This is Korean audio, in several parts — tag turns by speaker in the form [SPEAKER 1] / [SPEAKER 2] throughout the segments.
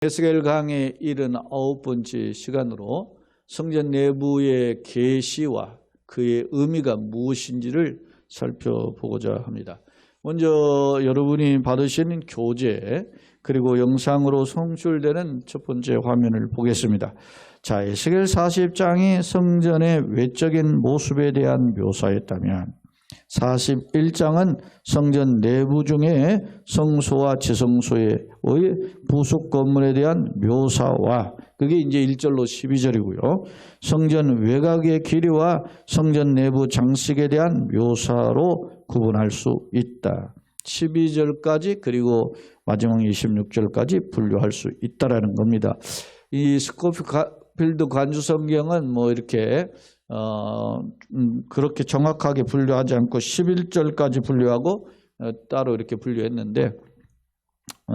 [SPEAKER 1] 에스겔 강의 79번째 시간으로 성전 내부의 계시와 그의 의미가 무엇인지를 살펴보고자 합니다. 먼저 여러분이 받으신 교재 그리고 영상으로 송출되는 첫 번째 화면을 보겠습니다. 자, 에스겔 40장이 성전의 외적인 모습에 대한 묘사였다면 41장은 성전 내부 중에 성소와 지성소의 부속 건물에 대한 묘사와 그게 이제 1절로 12절이고요. 성전 외곽의 길이와 성전 내부 장식에 대한 묘사로 구분할 수 있다. 12절까지 그리고 마지막 26절까지 분류할 수 있다라는 겁니다. 이 스코필드 관주 성경은 뭐 이렇게 그렇게 정확하게 분류하지 않고 11절까지 분류하고 따로 이렇게 분류했는데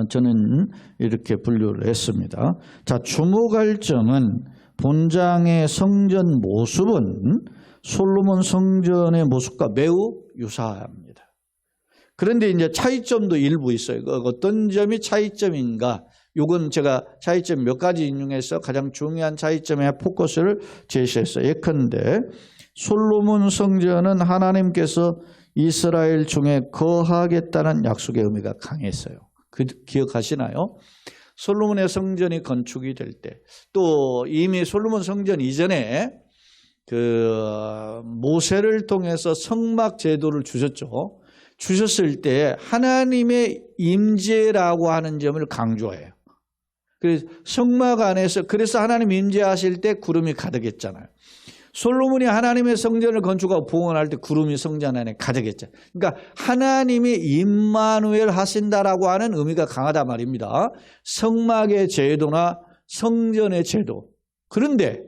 [SPEAKER 1] 저는 이렇게 분류를 했습니다. 자, 주목할 점은 본장의 성전 모습은 솔로몬 성전의 모습과 매우 유사합니다. 그런데 이제 차이점도 일부 있어요. 어떤 점이 차이점인가? 요건 제가 차이점 몇 가지 인용해서 가장 중요한 차이점에 포커스를 제시했어요. 예컨대 솔로몬 성전은 하나님께서 이스라엘 중에 거하겠다는 약속의 의미가 강했어요. 기억하시나요? 솔로몬의 성전이 건축이 될 때 또 이미 솔로몬 성전 이전에 그 모세를 통해서 성막 제도를 주셨죠. 주셨을 때 하나님의 임재라고 하는 점을 강조해요. 그래서 성막 안에서 그래서 하나님 임재하실 때 구름이 가득했잖아요. 솔로몬이 하나님의 성전을 건축하고 봉헌할 때 구름이 성전 안에 가득했잖아요. 그러니까 하나님이 임마누엘 하신다라고 하는 의미가 강하다 말입니다. 성막의 제도나 성전의 제도. 그런데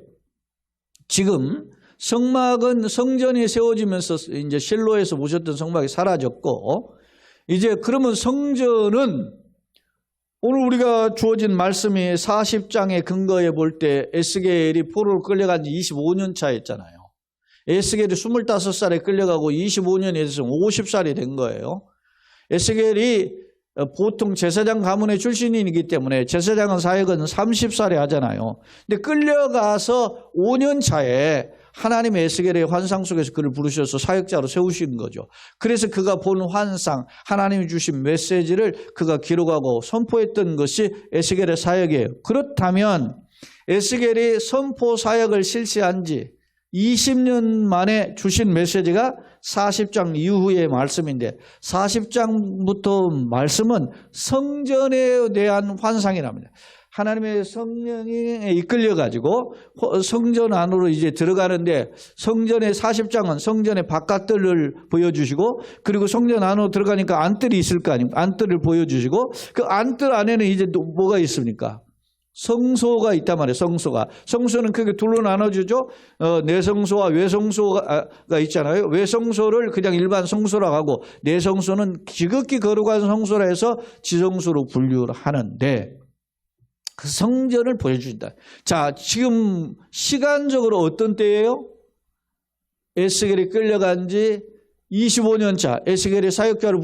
[SPEAKER 1] 지금 성막은 성전이 세워지면서 이제 실로에서 보셨던 성막이 사라졌고 이제 그러면 성전은 오늘 우리가 주어진 말씀이 40장의 근거에 볼 때 에스겔이 포로로 끌려간 지 25년 차였잖아요. 에스겔이 25살에 끌려가고 25년에 대해서 50살이 된 거예요. 에스겔이 보통 제사장 가문의 출신이기 때문에 제사장은 사역은 30살에 하잖아요. 근데 끌려가서 5년 차에 하나님의 에스겔의 환상 속에서 그를 부르셔서 사역자로 세우신 거죠. 그래서 그가 본 환상, 하나님이 주신 메시지를 그가 기록하고 선포했던 것이 에스겔의 사역이에요. 그렇다면 에스겔이 선포 사역을 실시한 지 20년 만에 주신 메시지가 40장 이후의 말씀인데 40장부터 말씀은 성전에 대한 환상이랍니다. 하나님의 성령에 이끌려가지고 성전 안으로 이제 들어가는데 성전의 40장은 성전의 바깥들을 보여주시고 그리고 성전 안으로 들어가니까 안뜰이 있을 거 아닙니까? 안뜰을 보여주시고 그 안뜰 안에는 이제 또 뭐가 있습니까? 성소가 있단 말이에요. 성소는 크게 둘로 나눠주죠. 내성소와 외성소가 있잖아요. 외성소를 그냥 일반 성소라고 하고 내성소는 지극히 거룩한 성소라 해서 지성소로 분류를 하는데 그 성전을 보여주신다. 자, 지금 시간적으로 어떤 때예요? 에스겔이 끌려간 지 25년 차, 에스겔이 사역자로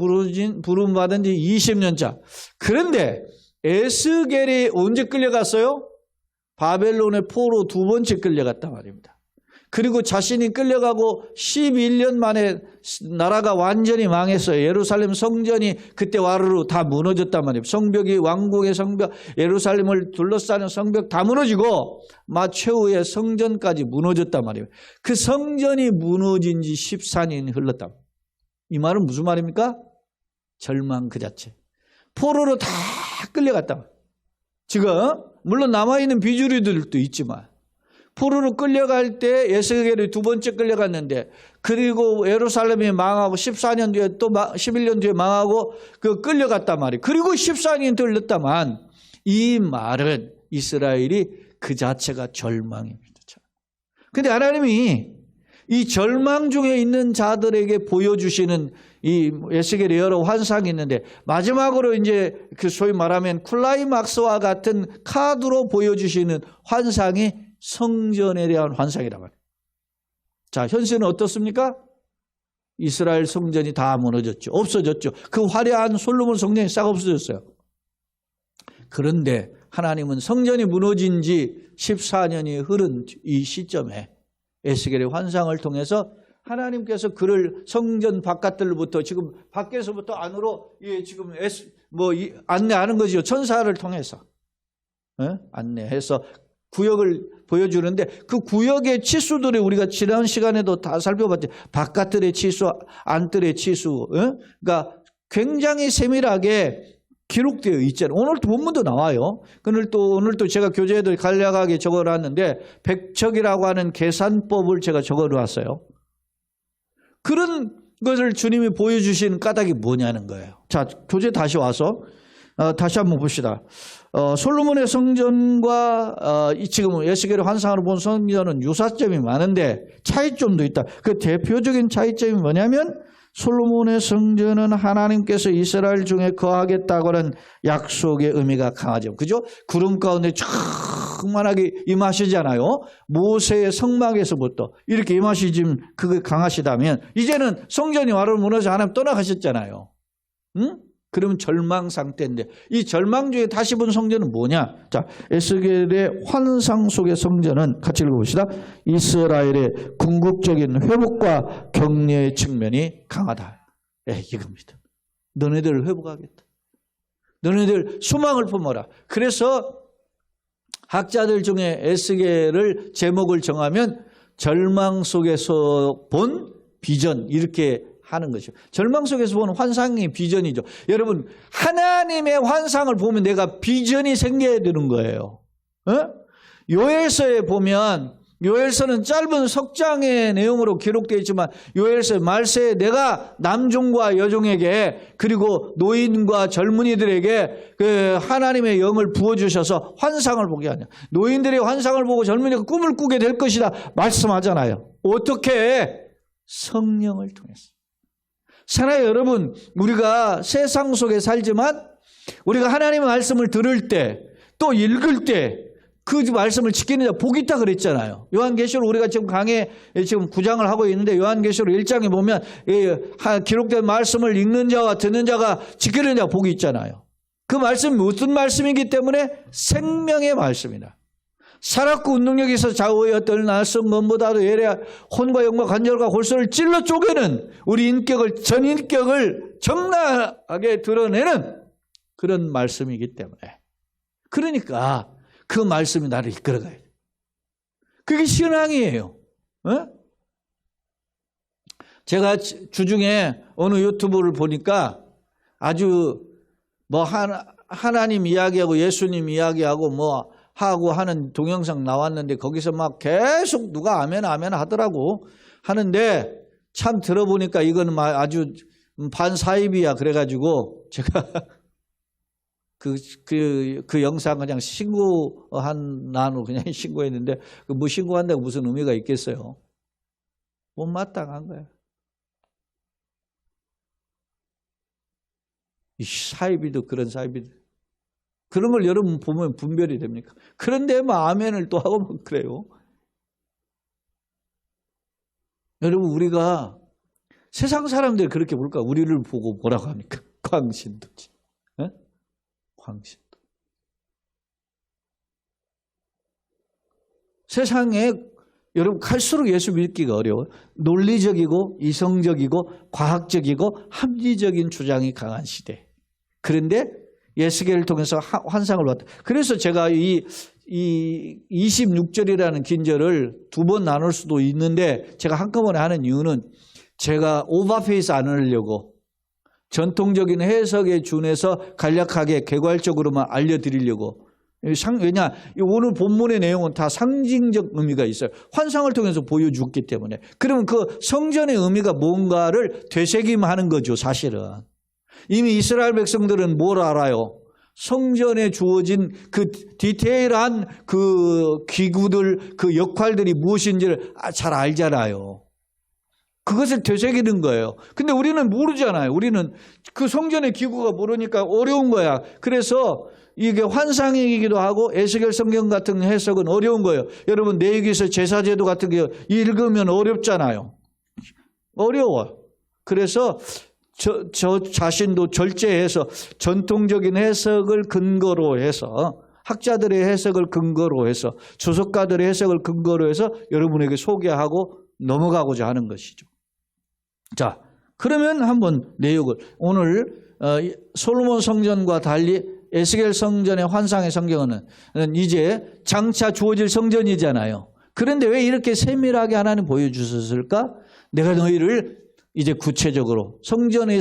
[SPEAKER 1] 부름받은 지 20년 차. 그런데 에스겔이 언제 끌려갔어요? 바벨론의 포로 두 번째 끌려갔단 말입니다. 그리고 자신이 끌려가고 11년 만에 나라가 완전히 망했어요. 예루살렘 성전이 그때 와르르 다 무너졌단 말이에요. 성벽이 왕궁의 성벽, 예루살렘을 둘러싸는 성벽 다 무너지고 최후의 성전까지 무너졌단 말이에요. 그 성전이 무너진 지 14년이 흘렀다. 이 말은 무슨 말입니까? 절망 그 자체. 포로로 다 끌려갔다. 지금 물론 남아있는 비주류들도 있지만 포로로 끌려갈 때 에스겔이 두 번째 끌려갔는데 그리고 예루살렘이 망하고 14년 뒤에 또 11년 뒤에 망하고 그 끌려갔단 말이에요. 그리고 14년 흘렀다만 이 말은 이스라엘이 그 자체가 절망입니다. 그런데 하나님이 이 절망 중에 있는 자들에게 보여주시는 이 에스겔의 여러 환상이 있는데 마지막으로 이제 그 소위 말하면 클라이막스와 같은 카드로 보여주시는 환상이 성전에 대한 환상이란 말이에요. 자, 현실은 어떻습니까? 이스라엘 성전이 다 무너졌죠. 없어졌죠. 그 화려한 솔로몬 성전이 싹 없어졌어요. 그런데 하나님은 성전이 무너진 지 14년이 흐른 이 시점에 에스겔의 환상을 통해서 하나님께서 그를 성전 바깥들로부터 지금 밖에서부터 안으로 지금 안내하는 거죠. 천사를 통해서 안내해서 구역을 보여주는데 그 구역의 치수들이 우리가 지난 시간에도 다 살펴봤죠. 바깥들의 치수, 안뜰의 치수. 그러니까 굉장히 세밀하게 기록되어 있잖아요. 오늘도 본문도 나와요. 오늘도 제가 교재에도 간략하게 적어놨는데 백척이라고 하는 계산법을 제가 적어놨어요. 그런 것을 주님이 보여주시는 까닭이 뭐냐는 거예요. 자, 교재 다시 와서 다시 한번 봅시다. 솔로몬의 성전과 지금 에스겔의 환상으로 본 성전은 유사점이 많은데 차이점도 있다. 그 대표적인 차이점이 뭐냐면 솔로몬의 성전은 하나님께서 이스라엘 중에 거하겠다고는 약속의 의미가 강하죠. 그죠? 구름 가운데 충만하게 임하시잖아요. 모세의 성막에서부터 이렇게 임하시지 그게 강하시다면 이제는 성전이 와로 무너져 하나님 떠나가셨잖아요. 응? 그러면 절망 상태인데 이 절망 중에 다시 본 성전은 뭐냐? 자, 에스겔의 환상 속의 성전은 같이 읽어봅시다. 이스라엘의 궁극적인 회복과 격려의 측면이 강하다. 이겁니다. 너네들 회복하겠다. 너네들 소망을 품어라. 그래서 학자들 중에 에스겔을 제목을 정하면 절망 속에서 본 비전 이렇게 하는 것이죠. 절망 속에서 보는 환상이 비전이죠. 여러분 하나님의 환상을 보면 내가 비전이 생겨야 되는 거예요. 요엘서에 보면 요엘서는 짧은 석장의 내용으로 기록되어 있지만 요엘서 말세에 내가 남종과 여종에게 그리고 노인과 젊은이들에게 그 하나님의 영을 부어주셔서 환상을 보게 하냐. 노인들의 환상을 보고 젊은이가 꿈을 꾸게 될 것이다 말씀하잖아요. 어떻게? 성령을 통해서. 사랑하는 여러분, 우리가 세상 속에 살지만 우리가 하나님의 말씀을 들을 때 또 읽을 때 그 말씀을 지키는 자 복이 있다 그랬잖아요. 요한계시록 우리가 지금 강해 지금 9장을 하고 있는데 요한계시록 1장에 보면 기록된 말씀을 읽는 자와 듣는 자가 지키는 자 복이 있잖아요. 그 말씀이 무슨 말씀이기 때문에 생명의 말씀이다. 살았고 운동력이 있어 좌우였던 낯선 것보다도 예리한 혼과 영과 관절과 골수를 찔러 쪼개는 우리 전 인격을 적나하게 드러내는 그런 말씀이기 때문에 그러니까 그 말씀이 나를 이끌어가야 돼. 그게 신앙이에요. 제가 주중에 어느 유튜브를 보니까 아주 하나님 이야기하고 예수님 이야기하고 하고 하는 동영상 나왔는데 거기서 막 계속 누가 아멘 아멘 하더라고 하는데 참 들어보니까 이거는 아주 반사입이야. 그래가지고 제가 그 영상 그냥 신고한나로 그냥 신고했는데 뭐 신고한다고 무슨 의미가 있겠어요? 못마땅한 거야. 이 사이비도 그런 사이비도 그런 걸 여러분 보면 분별이 됩니까? 그런데 아멘을 또 하고 그래요. 여러분 우리가 세상 사람들이 그렇게 볼까? 우리를 보고 뭐라고 합니까? 광신도지. 광신도. 세상에 여러분 갈수록 예수 믿기가 어려워요. 논리적이고 이성적이고 과학적이고 합리적인 주장이 강한 시대. 그런데 에스겔을 통해서 환상을 봤다. 그래서 제가 이 26절이라는 긴절을 두 번 나눌 수도 있는데 제가 한꺼번에 하는 이유는 제가 오버페이스 안 하려고 전통적인 해석에 준해서 간략하게 개괄적으로만 알려드리려고. 왜냐 오늘 본문의 내용은 다 상징적 의미가 있어요. 환상을 통해서 보여주었기 때문에. 그러면 그 성전의 의미가 뭔가를 되새김하는 거죠. 사실은. 이미 이스라엘 백성들은 뭘 알아요? 성전에 주어진 그 디테일한 그 기구들, 그 역할들이 무엇인지를 잘 알잖아요. 그것을 되새기는 거예요. 근데 우리는 모르잖아요. 우리는 그 성전의 기구가 모르니까 어려운 거야. 그래서 이게 환상이기도 하고 에스겔 성경 같은 해석은 어려운 거예요. 여러분 레위기서 제사제도 같은 게 읽으면 어렵잖아요. 어려워. 그래서 저 자신도 절제해서 전통적인 해석을 근거로 해서 학자들의 해석을 근거로 해서 주석가들의 해석을 근거로 해서 여러분에게 소개하고 넘어가고자 하는 것이죠. 자, 그러면 한번 내용을 오늘 솔로몬 성전과 달리 에스겔 성전의 환상의 성경은 이제 장차 주어질 성전이잖아요. 그런데 왜 이렇게 세밀하게 하나님 보여주셨을까? 내가 너희를 이제 구체적으로 성전의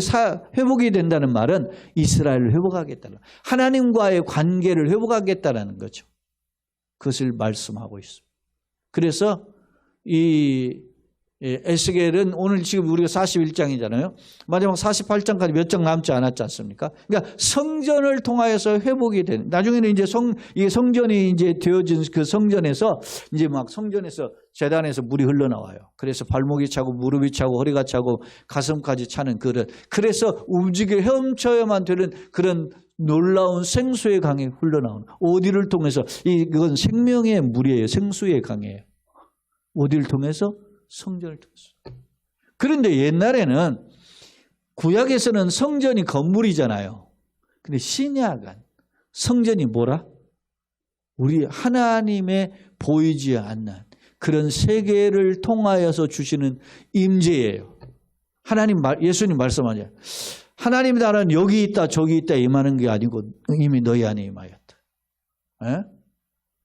[SPEAKER 1] 회복이 된다는 말은 이스라엘을 회복하겠다는, 하나님과의 관계를 회복하겠다는 거죠. 그것을 말씀하고 있습니다. 그래서 이 에스겔은 오늘 지금 우리가 41장이잖아요. 마지막 48장까지 몇 장 남지 않았지 않습니까? 그러니까 성전을 통하여서 회복이 되는, 나중에는 이제 이게 성전이 이제 되어진 그 성전에서 이제 막 성전에서 제단에서 물이 흘러나와요. 그래서 발목이 차고 무릎이 차고 허리가 차고 가슴까지 차는 그래서 움직여 헤엄쳐야만 되는 그런 놀라운 생수의 강이 흘러나오는, 어디를 통해서? 이건 생명의 물이에요. 생수의 강이에요. 어디를 통해서? 성전을 통해서. 그런데 옛날에는 구약에서는 성전이 건물이잖아요. 근데 신약은 성전이 뭐라? 우리 하나님의 보이지 않는 그런 세계를 통하여서 주시는 임재예요. 예수님 말씀하죠. 하나님 나라는 여기 있다 저기 있다 임하는 게 아니고 이미 너희 안에 임하였다. 에?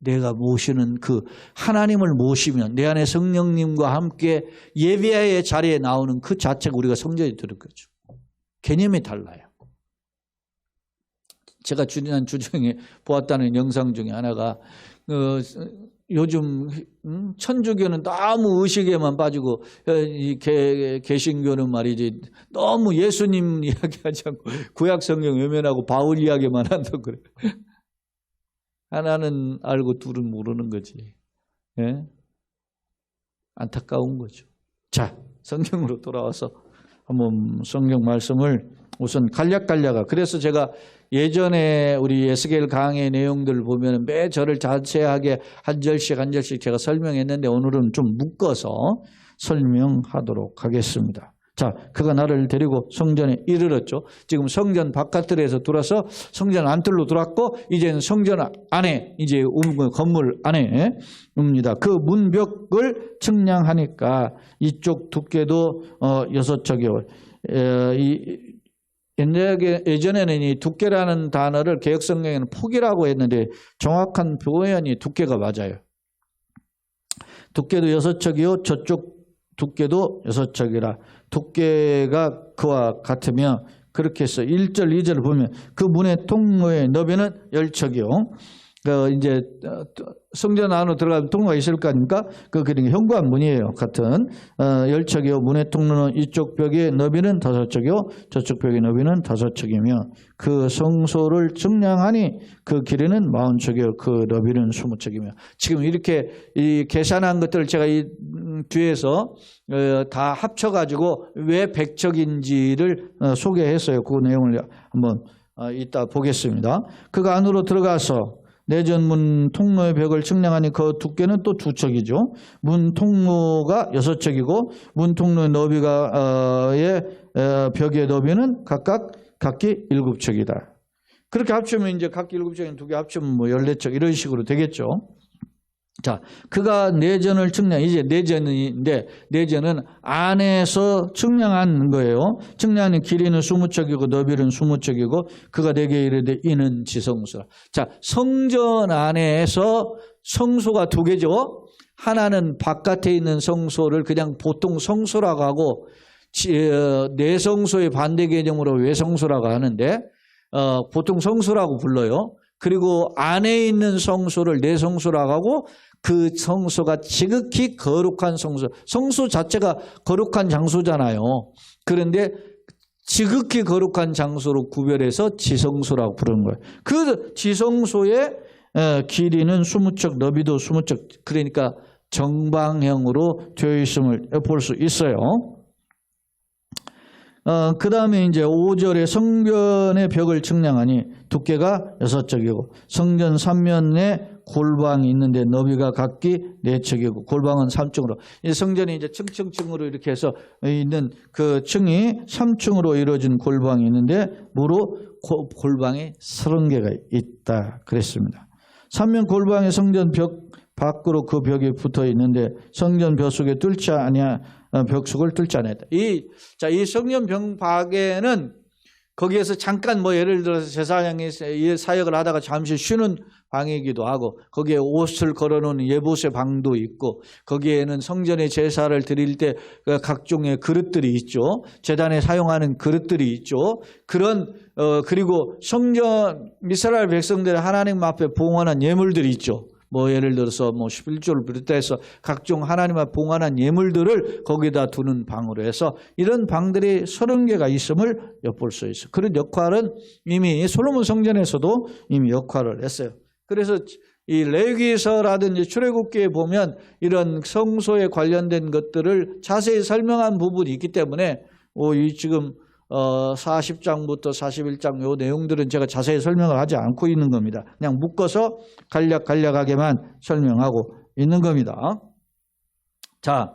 [SPEAKER 1] 내가 모시는 그 하나님을 모시면 내 안에 성령님과 함께 예배의 자리에 나오는 그 자체가 우리가 성전이 되는 거죠. 개념이 달라요. 제가 지난 주중에 보았다는 영상 중에 하나가 요즘 천주교는 너무 의식에만 빠지고 개신교는 말이지 너무 예수님 이야기하지 않고 구약 성경 외면하고 바울 이야기만 한다고 그래요. 하나는 알고 둘은 모르는 거지. 예? 안타까운 거죠. 자, 성경으로 돌아와서 한번 성경 말씀을 우선 간략간략하. 그래서 제가 예전에 우리 에스겔 강의 내용들을 보면 매 절을 자세하게 한 절씩 한 절씩 제가 설명했는데 오늘은 좀 묶어서 설명하도록 하겠습니다. 자, 그가 나를 데리고 성전에 이르렀죠. 지금 성전 바깥들에서 들어서 성전 안뜰로 들어왔고 이제는 성전 안에 이제 건물 안에 옵니다. 그 문벽을 측량하니까 이쪽 두께도 6척이요. 예전에는 이 두께라는 단어를 개역성경에는 폭이라고 했는데 정확한 표현이 두께가 맞아요. 두께도 6척이요. 저쪽 두께도 6척이라. 두께가 그와 같으며 그렇게 해서 1절, 2절을 보면 그 문의 통로의 너비는 10척이요. 이제 성전 안으로 들어가면 통로가 있을 거 아닙니까? 그러니까 현관문이에요. 같은 10척이요. 문의 통로는 이쪽 벽의 너비는 5척이요. 저쪽 벽의 너비는 5척이며 그 성소를 측량하니 그 길이는 40척이요. 그 너비는 20척이며. 지금 이렇게 이 계산한 것들을 제가 이 뒤에서 다 합쳐가지고 왜 100척인지를 소개했어요. 그 내용을 한번 이따 보겠습니다. 그가 안으로 들어가서 내전문 통로의 벽을 측량하니 그 두께는 또 2척이죠. 문 통로가 6척이고 문 통로의 너비가 벽의 너비는 각기 7척이다. 그렇게 합치면 이제 각기 7척인 2개 합치면 14척 이런 식으로 되겠죠. 자, 그가 내전을 측량, 이제 내전인데 내전은 안에서 측량한 거예요. 측량하는 길이는 20척이고 너비는 20척이고 그가 내게 이르되 이는 지성소라. 자, 성전 안에서 성소가 2개죠. 하나는 바깥에 있는 성소를 그냥 보통 성소라고 하고 내성소의 반대 개념으로 외성소라고 하는데 보통 성소라고 불러요. 그리고 안에 있는 성소를 내성소라고 하고 그 성소가 지극히 거룩한 성소. 성소 자체가 거룩한 장소잖아요. 그런데 지극히 거룩한 장소로 구별해서 지성소라고 부르는 거예요. 그 지성소의 길이는 20척, 너비도 20척. 그러니까 정방형으로 되어 있음을 볼 수 있어요. 그 다음에 이제 5절에 성전의 벽을 측량하니 두께가 6척이고 성전 3면에 골방이 있는데 너비가 각기 4척이고 골방은 3층으로. 이 성전이 이제 층층층으로 이렇게 해서 있는 그 층이 3층으로 이루어진 골방이 있는데 무로 골방이 30개가 있다 그랬습니다. 삼면 골방의 성전 벽 밖으로 그 벽이 붙어 있는데 성전 벽속에 뚫지 아니하 벽속을 뚫지 않았다. 이 성전 벽 밖에는 거기에서 잠깐 뭐 예를 들어서 제사장이 사역을 하다가 잠시 쉬는 방이기도 하고 거기에 옷을 걸어놓은 예보세 방도 있고 거기에는 성전의 제사를 드릴 때 각종의 그릇들이 있죠. 제단에 사용하는 그릇들이 있죠. 그리고 성전 이스라엘 백성들의 하나님 앞에 봉헌한 예물들이 있죠. 뭐 예를 들어서 뭐 11조를 비롯해서 각종 하나님 앞에 봉헌한 예물들을 거기다 두는 방으로 해서 이런 방들이 30개가 있음을 엿볼 수 있어요. 그런 역할은 이미 솔로몬 성전에서도 이미 역할을 했어요. 그래서 이 레위기서라든지 출애굽기에 보면 이런 성소에 관련된 것들을 자세히 설명한 부분이 있기 때문에 이 지금 40장부터 41장 요 내용들은 제가 자세히 설명을 하지 않고 있는 겁니다. 그냥 묶어서 간략하게만 설명하고 있는 겁니다. 자,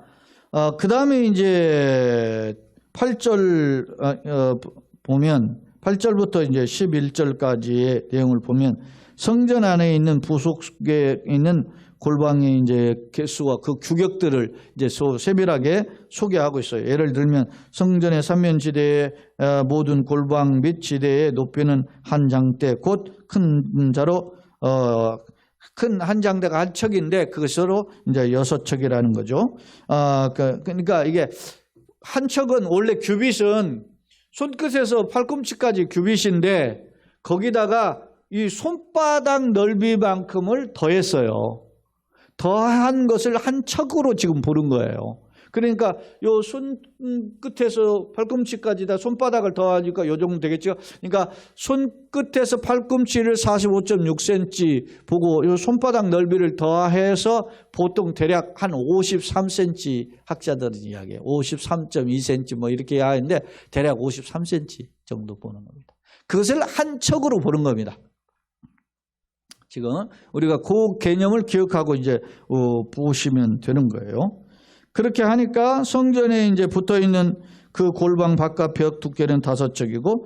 [SPEAKER 1] 그 다음에 이제 8절 보면 8절부터 이제 11절까지의 내용을 보면 성전 안에 있는 부속에 있는 골방의 이제 개수와 그 규격들을 이제 세밀하게 소개하고 있어요. 예를 들면 성전의 삼면지대의 모든 골방 및 지대의 높이는 한 장대 곧 큰 자로 큰 한 장대가 한 척인데 그것으로 이제 6척이라는 거죠. 그러니까 이게 한 척은 원래 규빗은 손끝에서 팔꿈치까지 규빗인데 거기다가 이 손바닥 넓이만큼을 더했어요. 더한 것을 한 척으로 지금 보는 거예요. 그러니까 요 손끝에서 팔꿈치까지 다 손바닥을 더하니까 요 정도 되겠죠. 그러니까 손끝에서 팔꿈치를 45.6cm 보고 요 손바닥 넓이를 더해서 보통 대략 한 53cm 학자들은 이야기해요. 53.2cm 뭐 이렇게 하는데 대략 53cm 정도 보는 겁니다. 그것을 한 척으로 보는 겁니다. 지금 우리가 그 개념을 기억하고 이제 보시면 되는 거예요. 그렇게 하니까 성전에 이제 붙어 있는 그 골방 바깥 벽 두께는 5척이고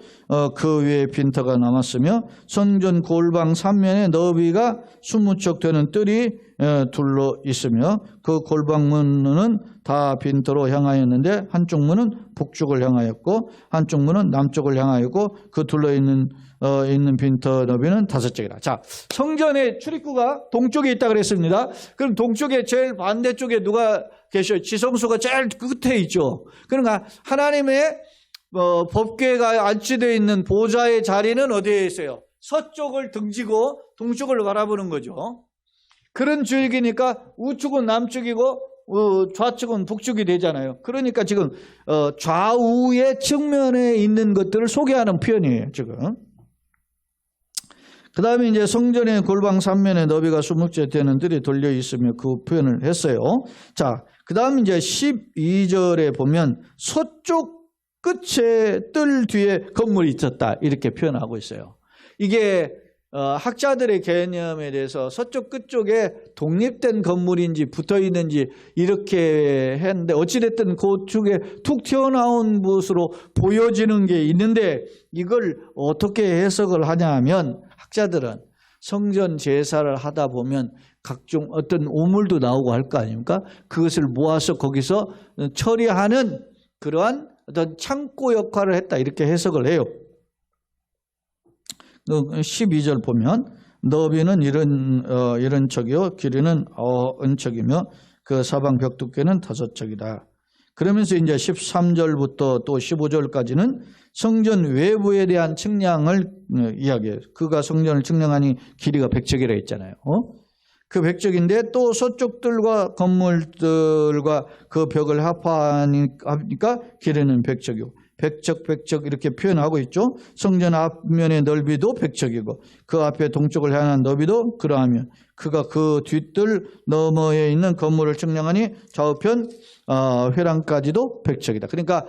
[SPEAKER 1] 그 위에 빈터가 남았으며 성전 골방 3면의 너비가 20척 되는 뜰이 둘러 있으며 그 골방 문은 다 빈터로 향하였는데 한쪽 문은 북쪽을 향하였고 한쪽 문은 남쪽을 향하였고 그 둘러 있는 빈터 너비는 5척이라. 자, 성전의 출입구가 동쪽에 있다 그랬습니다. 그럼 동쪽에 제일 반대쪽에 누가 계셔요? 지성소가 제일 끝에 있죠. 그러니까 하나님의 법궤가 안치되어 있는 보좌의 자리는 어디에 있어요? 서쪽을 등지고 동쪽을 바라보는 거죠. 그런 줄기니까 우측은 남쪽이고 좌측은 북쪽이 되잖아요. 그러니까 지금 좌우의 측면에 있는 것들을 소개하는 표현이에요. 지금. 그 다음에 이제 성전의 골방 3면에 너비가 20째 되는 뜰이 돌려 있으며 그 표현을 했어요. 자, 그 다음 이제 12절에 보면 서쪽 끝에 뜰 뒤에 건물이 있었다 이렇게 표현하고 있어요. 이게 학자들의 개념에 대해서 서쪽 끝쪽에 독립된 건물인지 붙어 있는지 이렇게 했는데 어찌됐든 그쪽에 툭 튀어나온 것으로 보여지는 게 있는데 이걸 어떻게 해석을 하냐 하면 학자들은 성전 제사를 하다 보면 각종 어떤 오물도 나오고 할 거 아닙니까? 그것을 모아서 거기서 처리하는 그러한 어떤 창고 역할을 했다 이렇게 해석을 해요. 12절 보면 너비는 이런 척이요 길이는 은척이며 그 사방 벽 두께는 5척이다. 그러면서 이제 13절부터 또 15절까지는 성전 외부에 대한 측량을 이야기해요. 그가 성전을 측량하니 길이가 100척이라 했잖아요. 그 100척인데 또 서쪽들과 건물들과 그 벽을 합하니까 길이는 100척이고 100척 이렇게 표현하고 있죠. 성전 앞면의 넓이도 100척이고 그 앞에 동쪽을 향한 너비도 그러하며 그가 그 뒷뜰 너머에 있는 건물을 측량하니 좌우편 회랑까지도 100척이다. 그러니까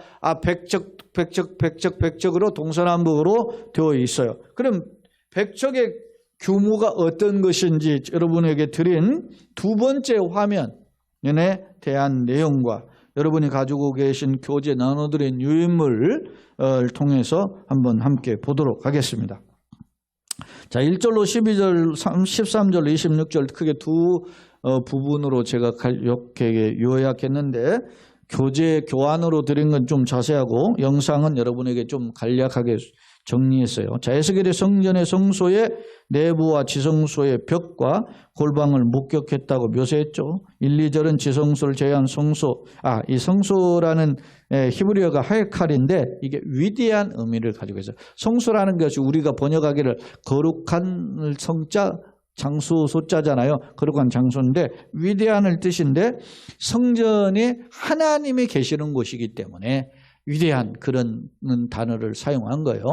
[SPEAKER 1] 100척으로 동서남북으로 되어 있어요. 그럼 100척의 규모가 어떤 것인지 여러분에게 드린 두 번째 화면에 대한 내용과 여러분이 가지고 계신 교재 나눠드린 유인물을 통해서 한번 함께 보도록 하겠습니다. 자, 1절로 12절, 13절로 26절 크게 두 부분으로 제가 이렇게 요약했는데 교안으로 드린 건 좀 자세하고 영상은 여러분에게 좀 간략하게 정리했어요. 자, 에스겔의 성전의 성소의 내부와 지성소의 벽과 골방을 목격했다고 묘사했죠. 1, 2절은 지성소를 제외한 성소. 이 성소라는 히브리어가 하에칼인데 이게 위대한 의미를 가지고 있어요. 성소라는 것이 우리가 번역하기를 거룩한 성자, 장소 소자잖아요. 거룩한 장소인데 위대한을 뜻인데 성전이 하나님이 계시는 곳이기 때문에 위대한 그런 단어를 사용한 거예요.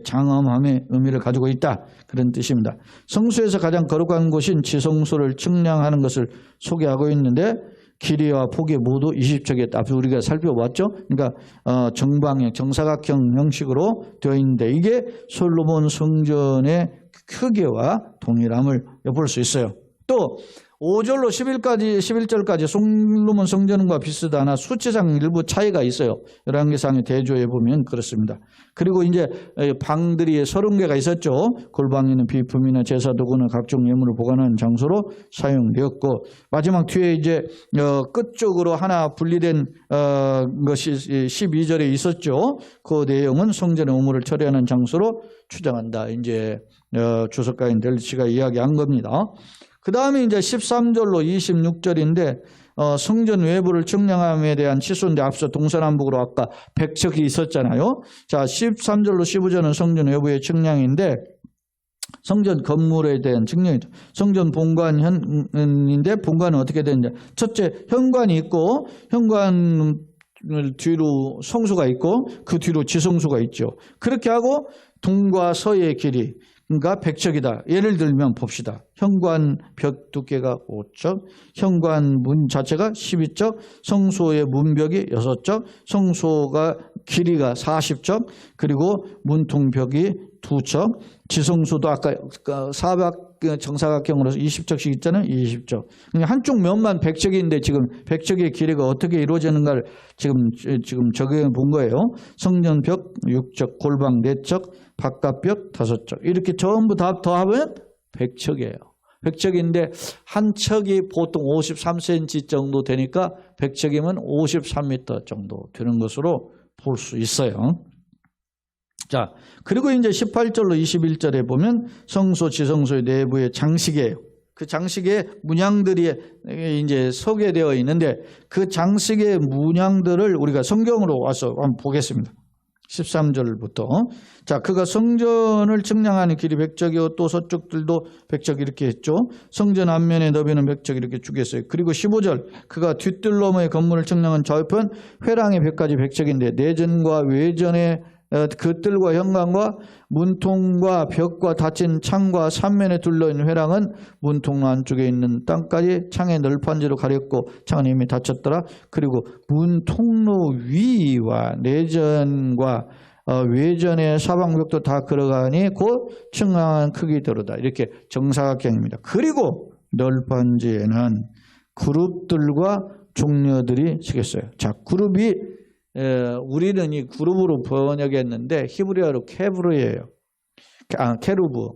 [SPEAKER 1] 장엄함의 의미를 가지고 있다. 그런 뜻입니다. 성소에서 가장 거룩한 곳인 지성소를 측량하는 것을 소개하고 있는데 길이와 폭이 모두 20척에 앞서 우리가 살펴봤죠. 그러니까 정방형, 정사각형 형식으로 되어 있는데 이게 솔로몬 성전의 크기와 동일함을 엿볼 수 있어요. 또 5절로 11절까지 솔로몬 성전과 비슷하나 수치상 일부 차이가 있어요. 열왕기상의 대조에 보면 그렇습니다. 그리고 이제 방들이 30개가 있었죠. 골방에는 비품이나 제사 도구나 각종 예물을 보관하는 장소로 사용되었고 마지막 뒤에 이제 끝쪽으로 하나 분리된 것이 12절에 있었죠. 그 내용은 성전의 우물을 처리하는 장소로 추정한다. 이제 주석가인 델치가 이야기한 겁니다. 그 다음에 이제 13절로 26절인데 성전 외부를 측량함에 대한 치수인데 앞서 동서남북으로 아까 100척이 있었잖아요. 자, 13절로 15절은 성전 외부의 측량인데 성전 건물에 대한 측량이죠. 성전 본관인데 본관은 어떻게 되느냐. 첫째 현관이 있고 현관 뒤로 성수가 있고 그 뒤로 지성수가 있죠. 그렇게 하고 동과 서의 길이 그러니까 100척이다. 예를 들면 봅시다. 현관 벽 두께가 5척, 현관 문 자체가 12척, 성소의 문벽이 6척, 성소가 길이가 40척, 그리고 문통벽이 2척, 지성소도 아까 정사각형으로 20척씩 있잖아요. 20척. 한쪽 면만 100척인데 지금 100척의 길이가 어떻게 이루어지는가를 지금 적용해 본 거예요. 성전벽 6척, 골방 4척, 바깥벽 5척. 이렇게 전부 다 더하면 100척이에요. 100척인데 한 척이 보통 53cm 정도 되니까 100척이면 53m 정도 되는 것으로 볼 수 있어요. 자, 그리고 이제 18절로 21절에 보면 성소, 지성소의 내부의 장식이에요. 그 장식의 문양들이 이제 소개되어 있는데 그 장식의 문양들을 우리가 성경으로 와서 한번 보겠습니다. 13절부터. 자, 그가 성전을 측량하는 길이 100척이요 또 서쪽들도 100척 이렇게 했죠. 성전 앞면의 너비는 100척 이렇게 주겠어요. 그리고 15절 그가 뒷뜰너머의 건물을 측량한 좌우편 회랑의 벽까지 100척인데 내전과 외전의 그 뜰과 현관과 문통과 벽과 닫힌 창과 삼면에 둘러있는 회랑은 문통 안쪽에 있는 땅까지 창의 널판지로 가렸고 창은 이미 닫혔더라. 그리고 문통로 위와 내전과 외전의 사방벽도 다 걸어가니 곧 측량한 크기대로다. 이렇게 정사각형입니다. 그리고 널판지에는 그룹들과 종려들이 쓰겠어요. 자, 그룹이 우리는 이 그룹으로 번역했는데 히브리어로 케브르예요. 케루브.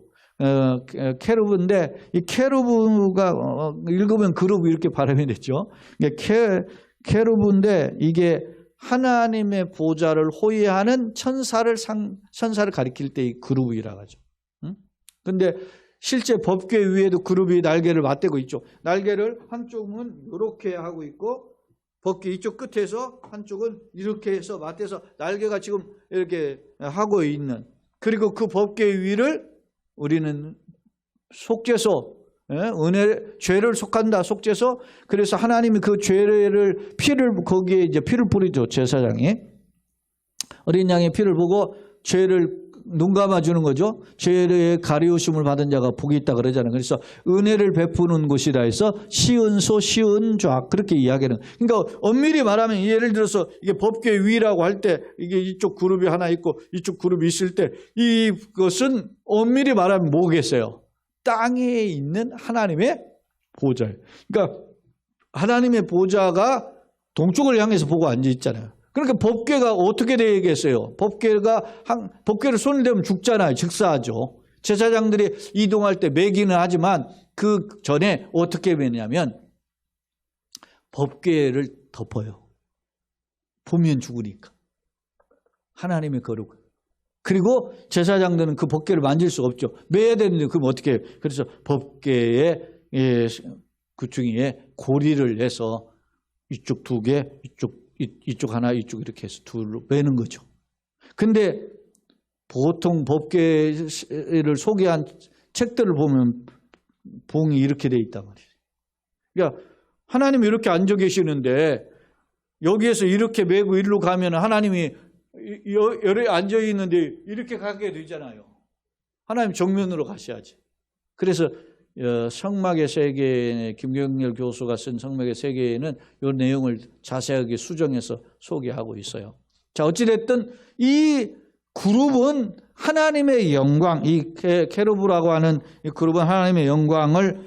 [SPEAKER 1] 케루브인데 이 케루브가 읽으면 그룹 이렇게 발음이 됐죠. 케루브인데 이게 하나님의 보좌를 호위하는 천사를 가리킬 때 이 그룹이라고 하죠. 근데 실제 법궤 위에도 그룹이 날개를 맞대고 있죠. 날개를 한쪽은 이렇게 하고 있고 법궤 이쪽 끝에서 한쪽은 이렇게 해서 맞대서 날개가 지금 이렇게 하고 있는, 그리고 그 법궤 위를 우리는 속죄소, 죄를 속한다, 속죄소. 그래서 하나님이 그 죄를 거기에 이제 피를 뿌리죠. 제사장이 어린 양의 피를 보고 죄를 눈 감아주는 거죠. 죄의 가리우심을 받은 자가 복이 있다 그러잖아요. 그래서 은혜를 베푸는 곳이라 해서 시은소, 시은좌 그렇게 이야기하는. 그러니까 엄밀히 말하면 예를 들어서 이게 법궤 위라고 할 때 이게 이쪽 그룹이 하나 있고 이쪽 그룹이 있을 때 이것은 엄밀히 말하면 뭐겠어요? 땅에 있는 하나님의 보좌예요. 그러니까 하나님의 보좌가 동쪽을 향해서 보고 앉아 있잖아요. 그러니까 법궤가 어떻게 되겠어요? 법궤를 손을 대면 죽잖아요. 즉사하죠. 제사장들이 이동할 때 매기는 하지만 그 전에 어떻게 매냐면 법궤를 덮어요. 보면 죽으니까. 하나님의 거룩. 그리고 제사장들은 그 법궤를 만질 수가 없죠. 매야 되는데 그럼 어떻게 해요? 그래서 법궤의 구충이에 고리를 내서 이쪽 2개, 이쪽 하나, 이쪽 이렇게 해서 둘로 매는 거죠. 근데 보통 법궤를 소개한 책들을 보면 봉이 이렇게 돼 있단 말이에요. 그러니까 하나님이 이렇게 앉아 계시는데 여기에서 이렇게 메고 일로 가면 하나님이 여기 앉아 있는데 이렇게 가게 되잖아요. 하나님 정면으로 가셔야지. 그래서 성막의 세계, 김경렬 교수가 쓴 성막의 세계에는 이 내용을 자세하게 수정해서 소개하고 있어요. 자, 어찌됐든 이 그룹은 하나님의 영광, 이 케루브라고 하는 이 그룹은 하나님의 영광을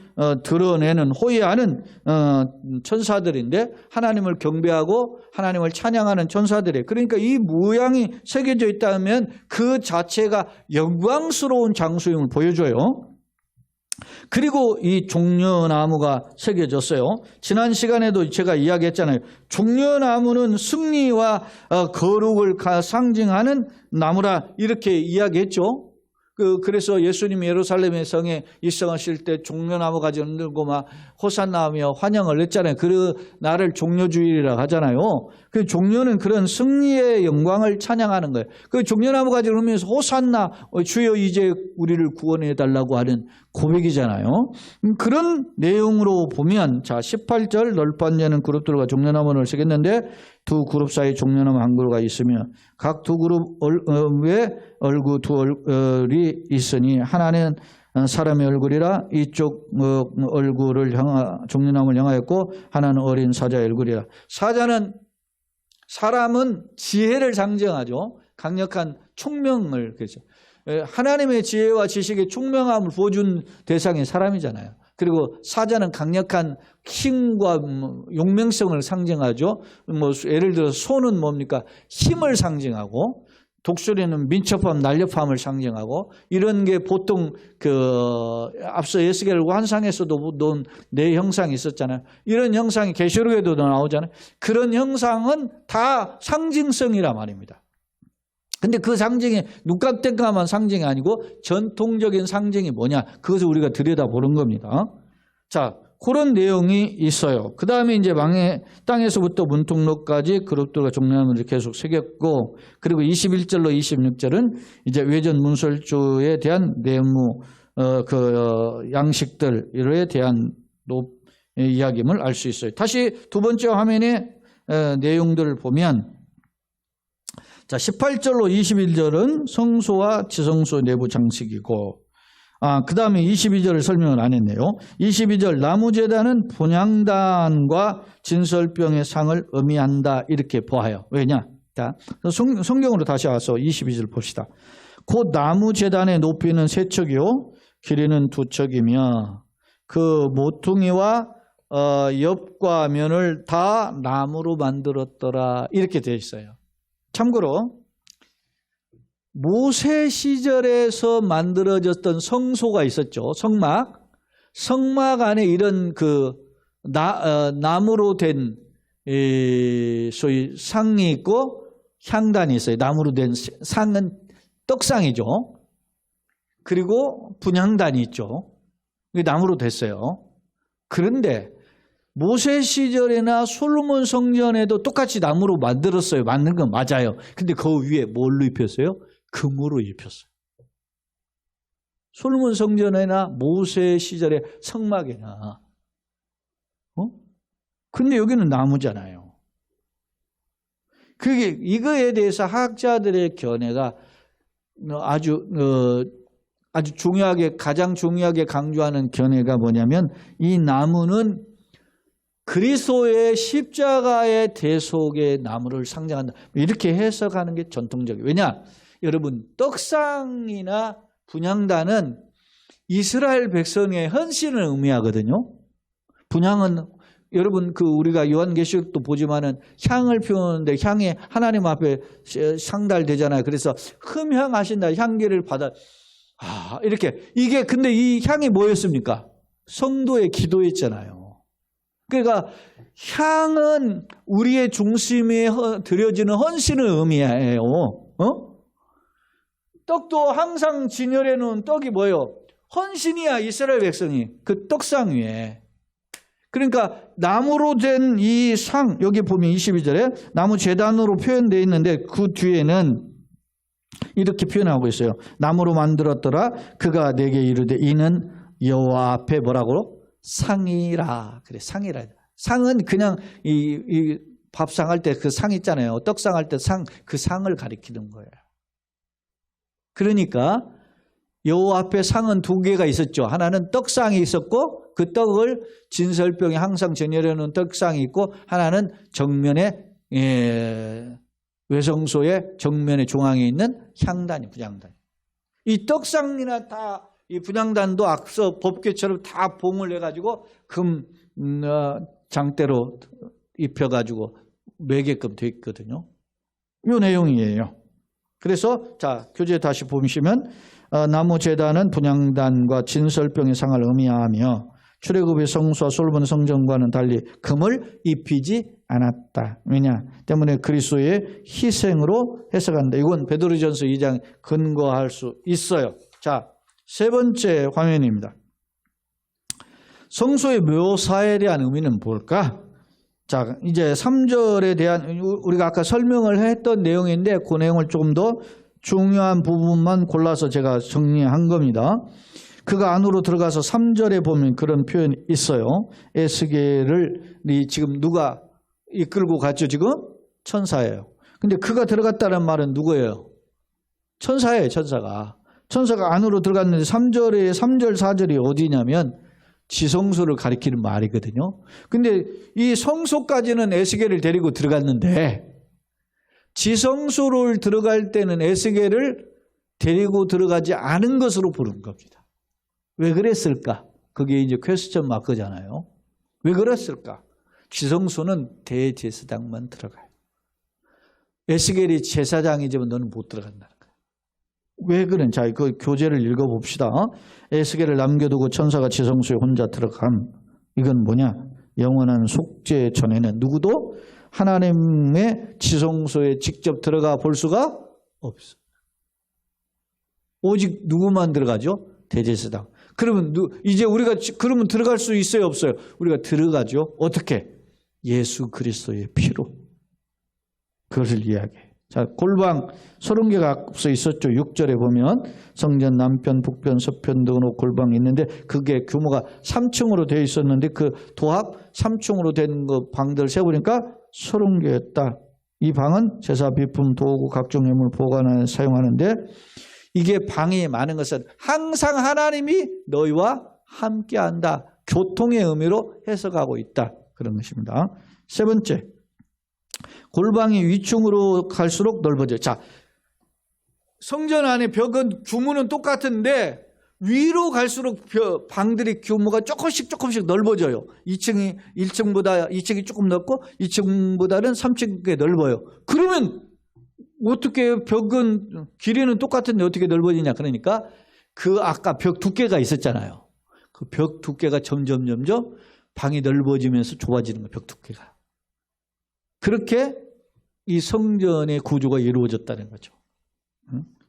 [SPEAKER 1] 드러내는, 호위하는 천사들인데 하나님을 경배하고 하나님을 찬양하는 천사들이에요. 그러니까 이 모양이 새겨져 있다면 그 자체가 영광스러운 장소임을 보여줘요. 그리고 이 종려나무가 새겨졌어요. 지난 시간에도 제가 이야기했잖아요. 종려나무는 승리와 거룩을 상징하는 나무라 이렇게 이야기했죠. 그래서 예수님이 예루살렘의 성에 입성하실 때 종려나무 가지 흔들고 막 호산나며 환영을 했잖아요. 그 날을 종려주일이라고 하잖아요. 그 종려는 그런 승리의 영광을 찬양하는 거예요. 그 종려나무 가지 흔들면서 호산나 주여 이제 우리를 구원해 달라고 하는 고백이잖아요. 그런 내용으로 보면 자 18절 널빤 그룹들과 종려나무를 새겼는데 두 그룹 사이 종려나무 한 그루가 있으며 각 두 그룹에 얼굴 두 얼굴이 있으니 하나는 사람의 얼굴이라 이쪽 얼굴을 종려나무를 향하였고 하나는 어린 사자의 얼굴이라. 사람은 지혜를 상징하죠. 강력한 총명을 그렇죠. 하나님의 지혜와 지식의 총명함을 보여준 대상이 사람이잖아요. 그리고 사자는 강력한 힘과 용맹성을 상징하죠. 예를 들어서 소는 뭡니까? 힘을 상징하고 독수리는 민첩함, 날렵함을 상징하고 이런 게 보통 앞서 에스겔 환상에서도 놓은 네 형상이 있었잖아요. 이런 형상이 계시록에도 나오잖아요. 그런 형상은 다 상징성이란 말입니다. 근데 그 상징이 눈깜짝깜한 상징이 아니고 전통적인 상징이 뭐냐? 그것을 우리가 들여다보는 겁니다. 자, 그런 내용이 있어요. 그 다음에 이제 땅에서부터 문통로까지 그룹들과 종려나무를 계속 새겼고, 그리고 21절로 26절은 이제 외전 문설주에 대한 내무, 양식들에 대한 이야기임을 알 수 있어요. 다시 두 번째 화면에 내용들을 보면, 자, 18절로 21절은 성소와 지성소 내부 장식이고, 그 다음에 22절을 설명을 안 했네요. 22절 나무제단은 분향단과 진설병의 상을 의미한다 이렇게 보아요. 왜냐? 자, 성경으로 다시 와서 22절 봅시다. 곧 나무제단의 높이는 3척이요 길이는 2척이며 그 모퉁이와 옆과 면을 다 나무로 만들었더라 이렇게 되어 있어요. 참고로 모세 시절에서 만들어졌던 성소가 있었죠. 성막 안에 이런 나무로 된 소위 상이 있고 향단이 있어요. 나무로 된 상은 떡상이죠. 그리고 분향단이 있죠. 나무로 됐어요. 그런데 모세 시절이나 솔로몬 성전에도 똑같이 나무로 만들었어요. 만든 건 맞아요. 근데 그 위에 뭘로 입혔어요? 금으로 입혔어요. 솔로몬 성전이나 모세 시절의 성막이나. 근데 여기는 나무잖아요. 이거에 대해서 학자들의 견해가 아주 중요하게, 가장 중요하게 강조하는 견해가 뭐냐면 이 나무는 그리스도의 십자가의 대속의 나무를 상징한다. 이렇게 해석하는 게 전통적이에요. 왜냐? 여러분, 떡상이나 분향단은 이스라엘 백성의 헌신을 의미하거든요. 분향은 여러분 우리가 요한계시록도 보지만은 향을 피우는데 향이 하나님 앞에 상달되잖아요. 그래서 흠향하신다, 향기를 받아 이렇게. 이게 근데 이 향이 뭐였습니까? 성도의 기도였잖아요. 그러니까 향은 우리의 중심에 드려지는 헌신을 의미해요. 떡도 항상 진열해 놓은 떡이 뭐예요? 헌신이야, 이스라엘 백성이. 그 떡상 위에. 그러니까 나무로 된 이 상, 여기 보면 22절에 나무 제단으로 표현되어 있는데 그 뒤에는 이렇게 표현하고 있어요. 나무로 만들었더라. 그가 내게 이르되 이는 여호와 앞에 뭐라고? 상이라. 그래, 상이라. 상은 그냥 이 밥상 할 때 그 상 있잖아요. 떡상 할 때 상, 그 상을 가리키는 거예요. 그러니까 여호와 앞에 상은 두 개가 있었죠. 하나는 떡상이 있었고 그 떡을 진설병에 항상 전열해 놓은 떡상이 있고, 하나는 정면에 외성소의 정면의 중앙에 있는 향단이, 분향단. 이 떡상이나 다 이 분향단도 앞서 법궤처럼 다 봉을 해가지고 금 장대로 입혀가지고 매게끔 돼 있거든요. 이 내용이에요. 그래서 자, 교재 다시 보시면 나무 제단은 분향단과 진설병의 상을 의미하며 출애굽의 성소와 솔로몬 성전과는 달리 금을 입히지 않았다. 왜냐? 때문에 그리스도의 희생으로 해석한다. 이건 베드로전서 2장 근거할 수 있어요. 자, 세 번째 화면입니다. 성소의 묘사에 대한 의미는 뭘까? 자, 이제 3절에 대한 우리가 아까 설명을 했던 내용인데 그 내용을 조금 더 중요한 부분만 골라서 제가 정리한 겁니다. 그가 안으로 들어가서 3절에 보면 그런 표현이 있어요. 에스겔을 지금 누가 이끌고 갔죠? 지금 천사예요. 근데 그가 들어갔다는 말은 누구예요? 천사예요. 천사가 안으로 들어갔는데 3절 4절이 어디냐면 지성소를 가리키는 말이거든요. 근데 이 성소까지는 에스겔을 데리고 들어갔는데 지성소를 들어갈 때는 에스겔을 데리고 들어가지 않은 것으로 부른 겁니다. 왜 그랬을까? 그게 이제 퀘스천 마크잖아요. 왜 그랬을까? 지성소는 대제사장만 들어가요. 에스겔이 제사장이지만 너는 못 들어간다는 거예요. 왜 그런? 자, 그 교재를 읽어봅시다. 에스겔을 남겨두고 천사가 지성소에 혼자 들어감. 이건 뭐냐? 영원한 속죄 전에는 누구도 하나님의 지성소에 직접 들어가 볼 수가 없어. 오직 누구만 들어가죠? 대제사장. 그러면 이제 우리가 그러면 들어갈 수 있어요, 없어요? 우리가 들어가죠. 어떻게? 예수 그리스도의 피로. 그것을 이야기해요. 자, 골방 30개가 앞서 있었죠. 6절에 보면 성전 남편, 북편, 서편 등으로 골방이 있는데 그게 규모가 3층으로 되어 있었는데 그 도합 3층으로 된 그 방들 세보니까 30개였다. 이 방은 제사 비품, 도구, 각종 예물 보관에 사용하는데 이게 방이 많은 것은 항상 하나님이 너희와 함께한다. 교통의 의미로 해석하고 있다. 그런 것입니다. 세 번째, 골방이 위층으로 갈수록 넓어져요. 자, 성전 안에 벽은 규모는 똑같은데 위로 갈수록 방들의 규모가 조금씩 넓어져요. 1층이 조금 넓고 2층보다는 3층이 넓어요. 그러면 어떻게 벽은 길이는 똑같은데 어떻게 넓어지냐? 그러니까 그 아까 벽 두께가 있었잖아요. 그 벽 두께가 점점 방이 넓어지면서 좁아지는 거예요. 벽 두께가. 그렇게 이 성전의 구조가 이루어졌다는 거죠.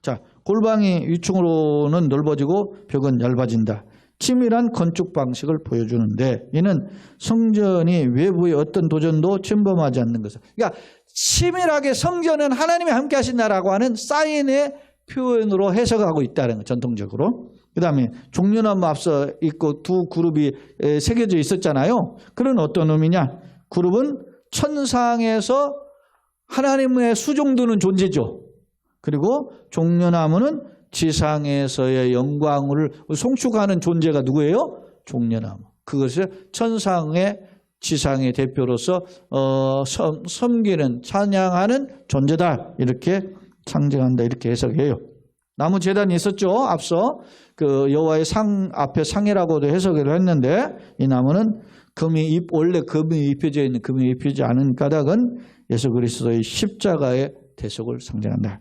[SPEAKER 1] 자, 골방이 위층으로는 넓어지고 벽은 얇아진다. 치밀한 건축 방식을 보여주는데 이는 성전이 외부의 어떤 도전도 침범하지 않는 것을. 그러니까 치밀하게 성전은 하나님이 함께 하신다라고 하는 사인의 표현으로 해석하고 있다는 거, 전통적으로. 그 다음에 종려나무 앞서 있고 두 그룹이 새겨져 있었잖아요. 그런 어떤 의미냐? 그룹은 천상에서 하나님의 수종드는 존재죠. 그리고 종려나무는 지상에서의 영광을 송축하는 존재가 누구예요? 종려나무. 그것을 천상의 지상의 대표로서 섬기는, 찬양하는 존재다. 이렇게 상징한다. 이렇게 해석해요. 나무 제단이 있었죠. 앞서 그 여호와의 상 앞에 상이라고도 해석을 했는데 이 나무는 원래 금이 입혀져 있는, 금이 입히지 않은 가닥은 예수 그리스도의 십자가의 대속을 상징한다.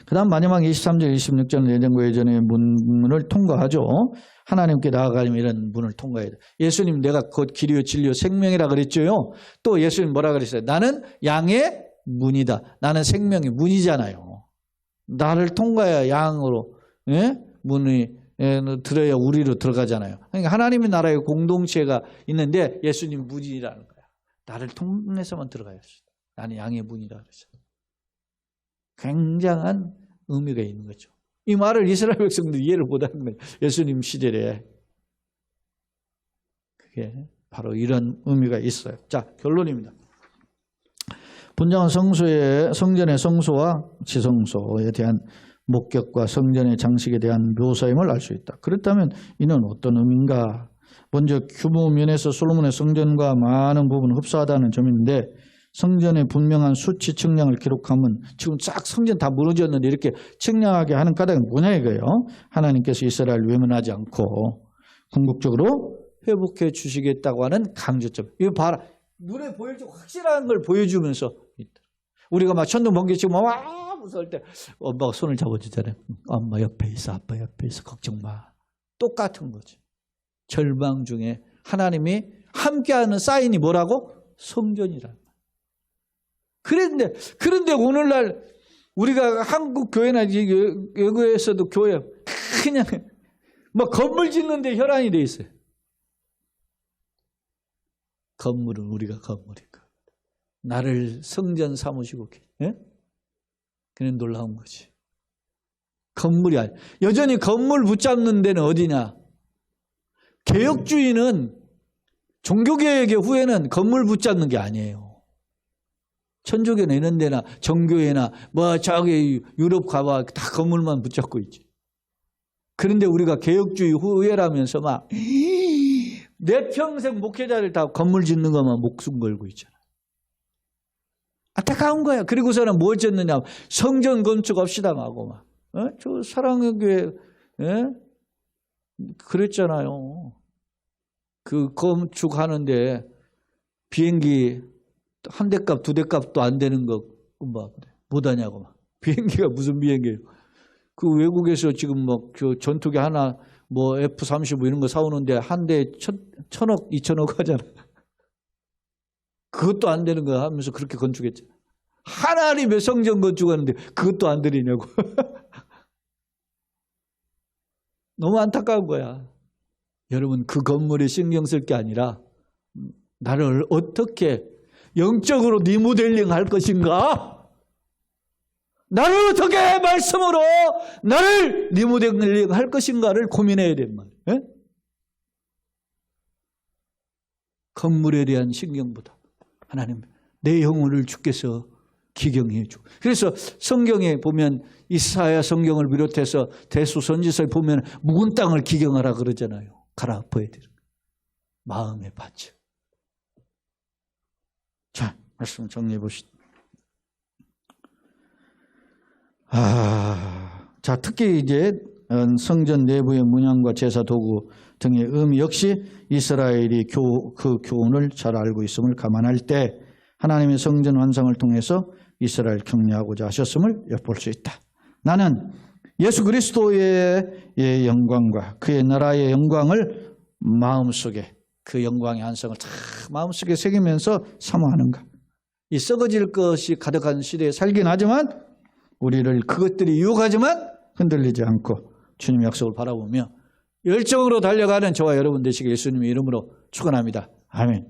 [SPEAKER 1] 그 다음 마지막 23절, 26절 예전과 예전의 문을 통과하죠. 하나님께 나아가려면 이런 문을 통과해야 돼. 예수님 내가 곧 길이요 진리요 생명이라 그랬죠. 또 예수님 뭐라 그랬어요? 나는 양의 문이다. 나는 생명의 문이잖아요. 나를 통과해야 양으로 문이 들어야 우리로 들어가잖아요. 그러니까 하나님의 나라의 공동체가 있는데 예수님 문이라는 거야. 나를 통해서만 들어가야 돼. 나는 양의 문이라 그랬어요. 굉장한 의미가 있는 거죠. 이 말을 이스라엘 백성들이 이해를 못하는 거예요. 예수님 시대에. 그게 바로 이런 의미가 있어요. 자, 결론입니다. 분장은 성전의 성소와 지성소에 대한 목격과 성전의 장식에 대한 묘사임을 알 수 있다. 그렇다면 이는 어떤 의미인가? 먼저 규모 면에서 솔로몬의 성전과 많은 부분을 흡사하다는 점인데 성전의 분명한 수치 측량을 기록하면 지금 싹 성전 다 무너졌는데 이렇게 측량하게 하는 까닭이 뭐냐 이거예요. 하나님께서 이스라엘을 외면하지 않고 궁극적으로 회복해 주시겠다고 하는 강조점. 이거 봐라. 눈에 보일 줄 확실한 걸 보여주면서 있다. 우리가 막 천둥 번개 치고 와 무서울 때 엄마가 손을 잡아주잖아요. 엄마 옆에 있어, 아빠 옆에 있어, 걱정 마. 똑같은 거지. 절망 중에 하나님이 함께하는 사인이 뭐라고? 성전이라. 그런데 오늘날 우리가 한국 교회나 외국에서도 교회 그냥 막 건물 짓는데 혈안이 돼 있어요. 건물은 우리가 건물이니까 나를 성전 삼으시고 그냥 놀라운 거지. 건물이 아니야. 여전히 건물 붙잡는 데는 어디냐? 개혁주의는 종교개혁의 후에는 건물 붙잡는 게 아니에요. 천주교나 이런 데나 정교회나 뭐 저기 유럽 가봐 다 건물만 붙잡고 있지. 그런데 우리가 개혁주의 후회라면서 막 내 평생 목회자를 다 건물 짓는 것만 목숨 걸고 있잖아. 안타까운 거야. 그리고서는 뭘 짓느냐. 성전 건축합시다 하고 막. 저 사랑의 교회 그랬잖아요. 그 건축하는데 비행기 한 대 값, 두 대 값도 안 되는 거 못하냐고 막. 비행기가 무슨 비행기예요? 그 외국에서 지금 막 그 전투기 하나 뭐 F-35 이런 거 사오는데 한 대에 1,000억, 2,000억 하잖아. 그것도 안 되는 거 하면서 그렇게 건축했죠. 하나님의 성전 건축하는데 그것도 안 되냐고. 너무 안타까운 거야. 여러분 그 건물에 신경 쓸 게 아니라 나를 어떻게 영적으로 리모델링 할 것인가? 나를 어떻게 말씀으로 나를 리모델링 할 것인가를 고민해야 된 말이에요. 건물에 대한 신경보다 하나님 내 영혼을 주께서 기경해 줘. 그래서 성경에 보면 이사야 성경을 비롯해서 대수선지서에 보면 묵은 땅을 기경하라 그러잖아요. 갈아 엎어야 되는 마음의 밭을. 자, 말씀 정리해 보시죠. 자, 특히 이제 성전 내부의 문양과 제사 도구 등의 의미 역시 이스라엘이 그 교훈을 잘 알고 있음을 감안할 때 하나님의 성전 완성을 통해서 이스라엘 격려하고자 하셨음을 엿볼 수 있다. 나는 예수 그리스도의 영광과 그의 나라의 영광을 마음속에 그 영광의 한성을 다 마음속에 새기면서 사모하는가. 이 썩어질 것이 가득한 시대에 살긴 하지만 우리를 그것들이 유혹하지만 흔들리지 않고 주님의 약속을 바라보며 열정으로 달려가는 저와 여러분 되시길 예수님의 이름으로 축원합니다. 아멘.